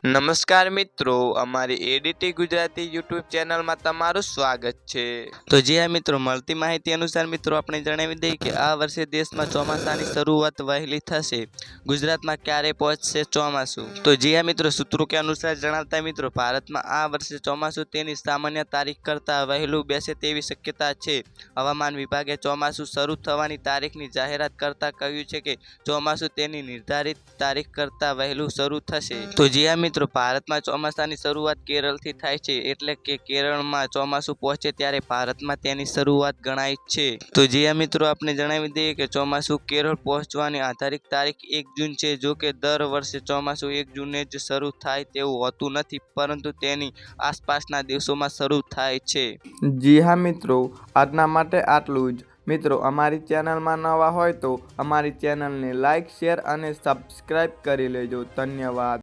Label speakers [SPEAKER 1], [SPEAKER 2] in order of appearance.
[SPEAKER 1] નમસ્કાર મિત્રો, અમારી એડીટી ગુજરાતી યુટ્યુબ ચેનલમાં તમારું સ્વાગત છે। તો જી હા મિત્રો, મળતી માહિતી અનુસાર મિત્રો આપણે જણાવી દઈએ કે આ વર્ષે દેશમાં ચોમાસાની શરૂઆત વહેલી થશે। ગુજરાતમાં ક્યારે પહોંચશે ચોમાસું? તો જી હા મિત્રો, સૂત્રો કે અનુસાર જણાવતા મિત્રો ભારતમાં આ વર્ષે ચોમાસું તેની સામાન્ય તારીખ કરતાં વહેલું બેસે તેવી શક્યતા છે। હવામાન વિભાગે ચોમાસું શરૂ થવાની તારીખની જાહેરાત કરતાં કહ્યું છે કે ચોમાસું તેની નિર્ધારિત તારીખ કરતાં વહેલું શરૂ થશે। તો જી હા મિત્રો, ભારતમાં ચોમાસાની શરૂઆત કેરળથી થાય છે, એટલે કે કેરળમાં ચોમાસું પહોંચે ત્યારે ભારતમાં તેની શરૂઆત ગણાય છે। તો જી હા મિત્રો, આપણે જણાવી દઈએ કે ચોમાસું કેરળ પહોંચવાની આધારિત તારીખ 1 જૂન છે। જો કે દર વર્ષે ચોમાસું 1 જૂને જ શરૂ થાય તેવું હોતું નથી, પરંતુ તેની આસપાસના દિવસોમાં શરૂ થાય છે।
[SPEAKER 2] જી હા મિત્રો, આજના માટે આટલું જ। મિત્રો, અમારી ચેનલમાં નવા હોય તો અમારી ચેનલને લાઇક, શેર અને સબસ્ક્રાઈબ કરી લેજો। ધન્યવાદ।